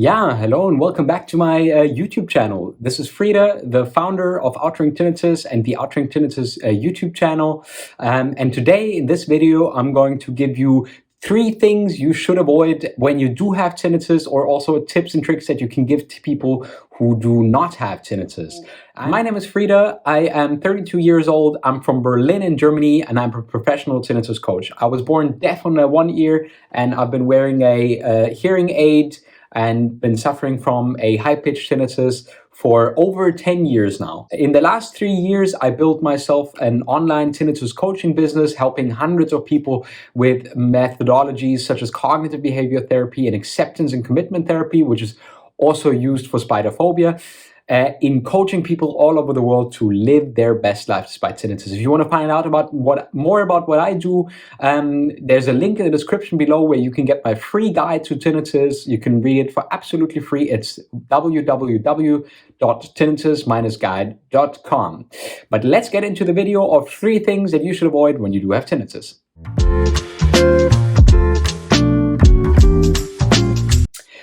Yeah, hello and welcome back to my YouTube channel. This is Frida, the founder of Outring Tinnitus and the Outring Tinnitus YouTube channel. And today in this video, I'm going to give you 3 things you should avoid when you do have tinnitus, or also tips and tricks that you can give to people who do not have tinnitus. My name is Frida. I am 32 years old. I'm from Berlin in Germany, and I'm a professional tinnitus coach. I was born deaf on one ear, and I've been wearing a hearing aid and been suffering from a high-pitched tinnitus for over 10 years now. In the last 3 years, I built myself an online tinnitus coaching business, helping hundreds of people with methodologies such as cognitive behavior therapy and acceptance and commitment therapy, which is also used for spider phobia. In coaching people all over the world to live their best life despite tinnitus. If you want to find out more about what I do, there's a link in the description below where you can get my free guide to tinnitus. You can read it for absolutely free. It's www.tinnitus-guide.com. But let's get into the video of 3 things that you should avoid when you do have tinnitus.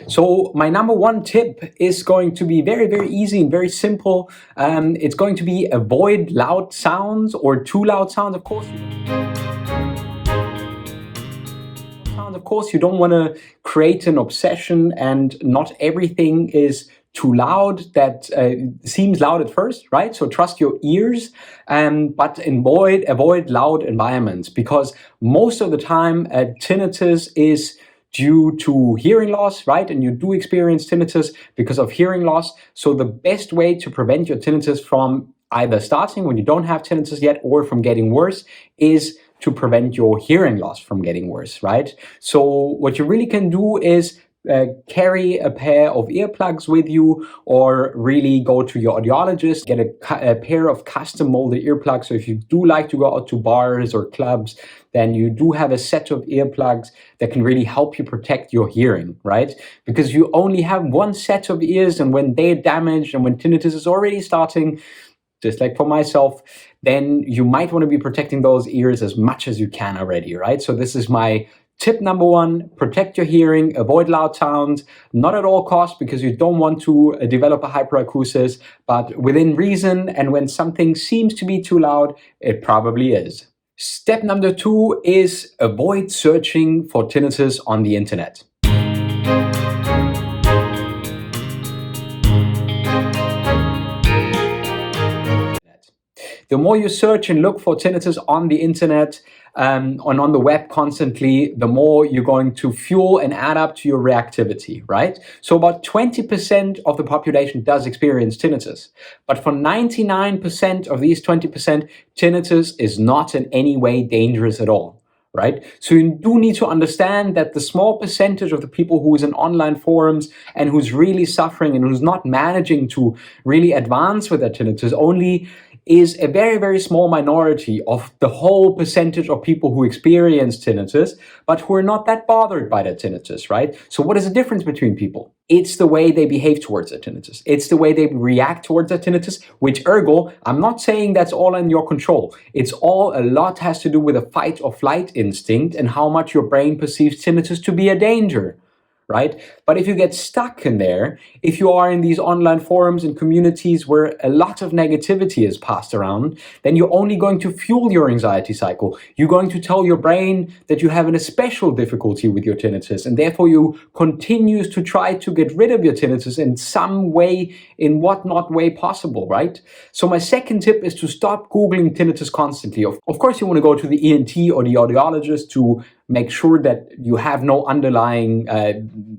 So my number 1 tip is going to be very, very easy and very simple. It's going to be avoid loud sounds or too loud sounds. Of course, you don't want to create an obsession, and not everything is too loud that seems loud at first, right? So trust your ears, but avoid loud environments, because most of the time tinnitus is due to hearing loss, right? And you do experience tinnitus because of hearing loss. So the best way to prevent your tinnitus from either starting when you don't have tinnitus yet or from getting worse is to prevent your hearing loss from getting worse, right? So what you really can do is carry a pair of earplugs with you, or really go to your audiologist, get a pair of custom molded earplugs. So if you do like to go out to bars or clubs, then you do have a set of earplugs that can really help you protect your hearing, right? Because you only have one set of ears, and when they're damaged and when tinnitus is already starting, just like for myself, then you might want to be protecting those ears as much as you can already, right? So this is my tip number 1, protect your hearing, avoid loud sounds, not at all costs, because you don't want to develop a hyperacusis, but within reason, and when something seems to be too loud, it probably is. Step number 2 is avoid searching for tinnitus on the internet. The more you search and look for tinnitus on the internet and on the web constantly, the more you're going to fuel and add up to your reactivity, right? So about 20% of the population does experience tinnitus. But for 99% of these 20%, tinnitus is not in any way dangerous at all. Right? So you do need to understand that the small percentage of the people who is in online forums and who's really suffering and who's not managing to really advance with their tinnitus only is a very, very small minority of the whole percentage of people who experience tinnitus, but who are not that bothered by their tinnitus, right? So what is the difference between people? It's the way they behave towards their tinnitus. It's the way they react towards their tinnitus, which ergo, I'm not saying that's all in your control. A lot has to do with a fight or flight instinct and how much your brain perceives tinnitus to be a danger, right? But if you get stuck in there, if you are in these online forums and communities where a lot of negativity is passed around, then you're only going to fuel your anxiety cycle. You're going to tell your brain that you have an especial difficulty with your tinnitus, and therefore you continues to try to get rid of your tinnitus in some way, in what not way possible, right? So my second tip is to stop Googling tinnitus constantly. Of course, you want to go to the ENT or the audiologist to make sure that you have no underlying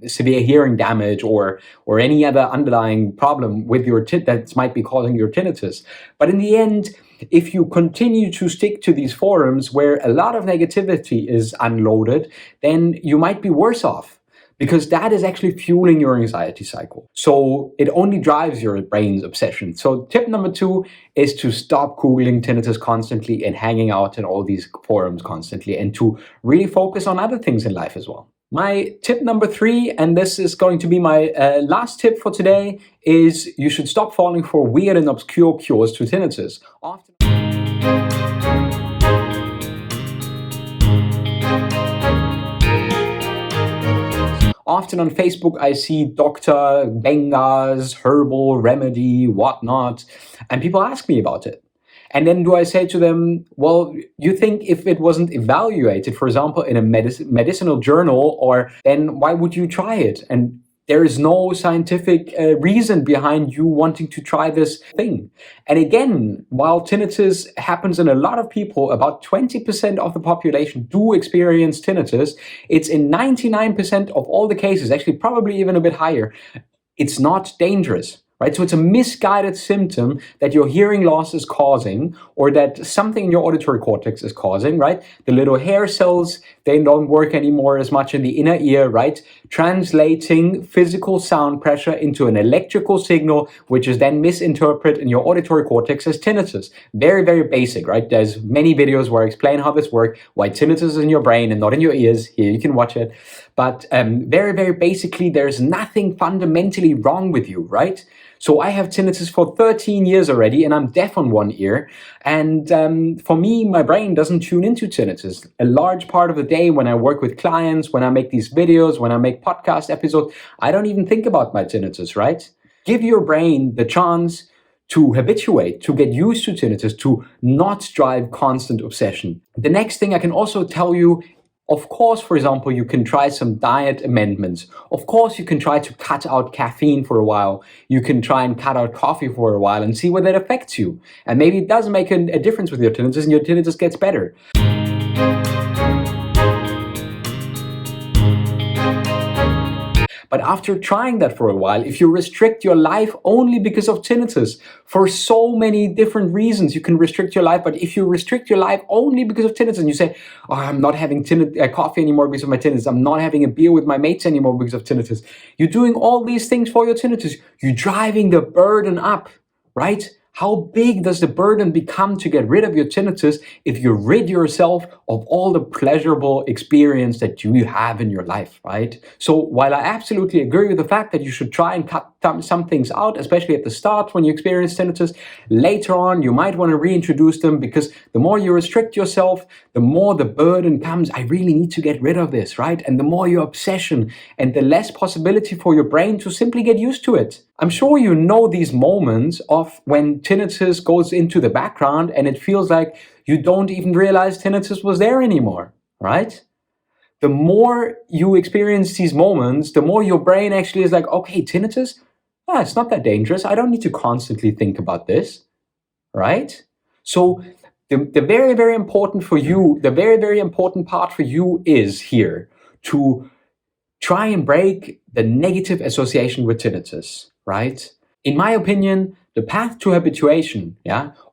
severe hearing damage or any other underlying problem with your that might be causing your tinnitus. But in the end, if you continue to stick to these forums where a lot of negativity is unloaded, then you might be worse off, because that is actually fueling your anxiety cycle. So it only drives your brain's obsession. So tip number 2 is to stop Googling tinnitus constantly and hanging out in all these forums constantly, and to really focus on other things in life as well. My tip number 3, and this is going to be my last tip for today, is you should stop falling for weird and obscure cures to tinnitus. often on Facebook I see Dr. Benga's herbal remedy, whatnot, and people ask me about it. And then do I say to them, well, you think if it wasn't evaluated, for example, in a medicinal journal, or then why would you try it? And there is no scientific reason behind you wanting to try this thing. And again, while tinnitus happens in a lot of people, about 20% of the population do experience tinnitus. It's in 99% of all the cases, actually probably even a bit higher. It's not dangerous. Right? So it's a misguided symptom that your hearing loss is causing, or that something in your auditory cortex is causing, right? The little hair cells, they don't work anymore as much in the inner ear, right? Translating physical sound pressure into an electrical signal, which is then misinterpreted in your auditory cortex as tinnitus. Very, very basic, right? There's many videos where I explain how this works, why tinnitus is in your brain and not in your ears. Here, you can watch it. But very, very basically, there's nothing fundamentally wrong with you, right? So I have tinnitus for 13 years already, and I'm deaf on one ear. And for me, my brain doesn't tune into tinnitus. A large part of the day when I work with clients, when I make these videos, when I make podcast episodes, I don't even think about my tinnitus, right? Give your brain the chance to habituate, to get used to tinnitus, to not drive constant obsession. The next thing I can also tell you, of course, for example, you can try some diet amendments. Of course, you can try to cut out caffeine for a while. You can try and cut out coffee for a while and see whether that affects you. And maybe it does make a difference with your tinnitus and your tinnitus gets better. But after trying that for a while, if you restrict your life only because of tinnitus, for so many different reasons you can restrict your life, but if you restrict your life only because of tinnitus and you say, oh, I'm not having coffee anymore because of my tinnitus, I'm not having a beer with my mates anymore because of tinnitus, you're doing all these things for your tinnitus, you're driving the burden up, right? How big does the burden become to get rid of your tinnitus if you rid yourself of all the pleasurable experience that you have in your life, right? So while I absolutely agree with the fact that you should try and cut some things out, especially at the start when you experience tinnitus, later on you might want to reintroduce them, because the more you restrict yourself, the more the burden comes, I really need to get rid of this, right? And the more your obsession and the less possibility for your brain to simply get used to it. I'm sure you know these moments of when tinnitus goes into the background and it feels like you don't even realize tinnitus was there anymore, right? The more you experience these moments, the more your brain actually is like, okay, tinnitus, it's not that dangerous. I don't need to constantly think about this, right? So the very, very important for you, the very, very important part for you is here to try and break the negative association with tinnitus, right? In my opinion, the path to habituation,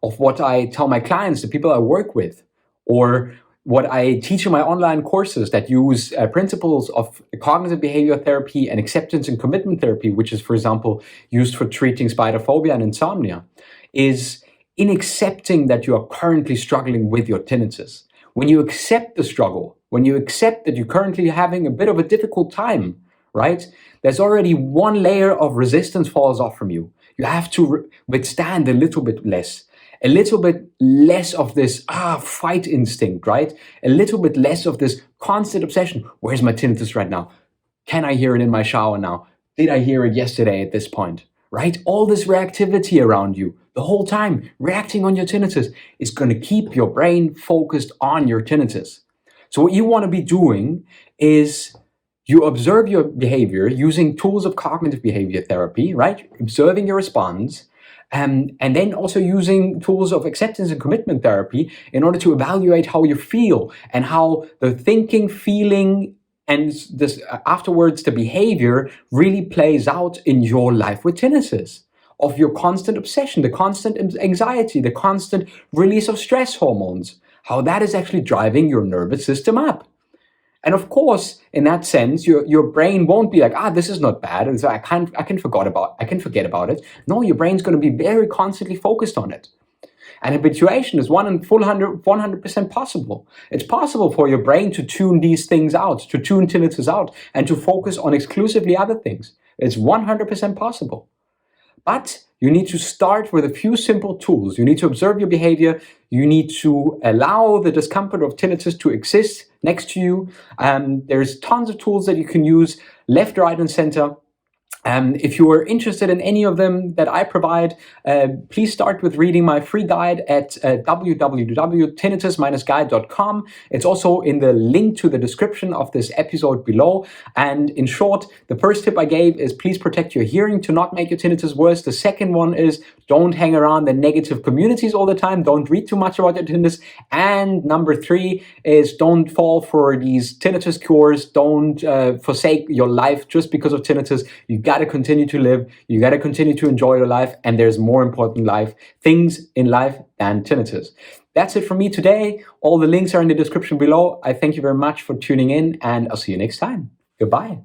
of what I tell my clients, the people I work with, or what I teach in my online courses that use principles of cognitive behavior therapy and acceptance and commitment therapy, which is, for example, used for treating spider phobia and insomnia, is in accepting that you are currently struggling with your tinnitus. When you accept the struggle, when you accept that you're currently having a bit of a difficult time, right? There's already one layer of resistance falls off from you. You have to withstand a little bit less of this fight instinct, right? A little bit less of this constant obsession. Where's my tinnitus right now? Can I hear it in my shower now? Did I hear it yesterday at this point? Right? All this reactivity around you the whole time, reacting on your tinnitus, is going to keep your brain focused on your tinnitus. So what you want to be doing is you observe your behavior using tools of cognitive behavior therapy, right? Observing your response, and then also using tools of acceptance and commitment therapy in order to evaluate how you feel and how the thinking, feeling, and this afterwards the behavior really plays out in your life with tinnitus, of your constant obsession, the constant anxiety, the constant release of stress hormones, how that is actually driving your nervous system up. And of course, in that sense, your brain won't be like, this is not bad, and so I can forget about it. No, your brain's going to be very constantly focused on it. And habituation is 100% possible. It's possible for your brain to tune these things out, to tune tinnitus out, and to focus on exclusively other things. It's 100% possible. But you need to start with a few simple tools. You need to observe your behavior. You need to allow the discomfort of tinnitus to exist next to you. There's tons of tools that you can use. left, right, and center. If you are interested in any of them that I provide, please start with reading my free guide at www.tinnitus-guide.com. It's also in the link to the description of this episode below. And in short, the first tip I gave is please protect your hearing to not make your tinnitus worse. The second one is don't hang around the negative communities all the time. Don't read too much about your tinnitus. And number 3 is don't fall for these tinnitus cures. Don't forsake your life just because of tinnitus. You got to continue to live. You got to continue to enjoy your life. And there's more important things in life than tinnitus. That's it from me today. All the links are in the description below. I thank you very much for tuning in, and I'll see you next time. Goodbye.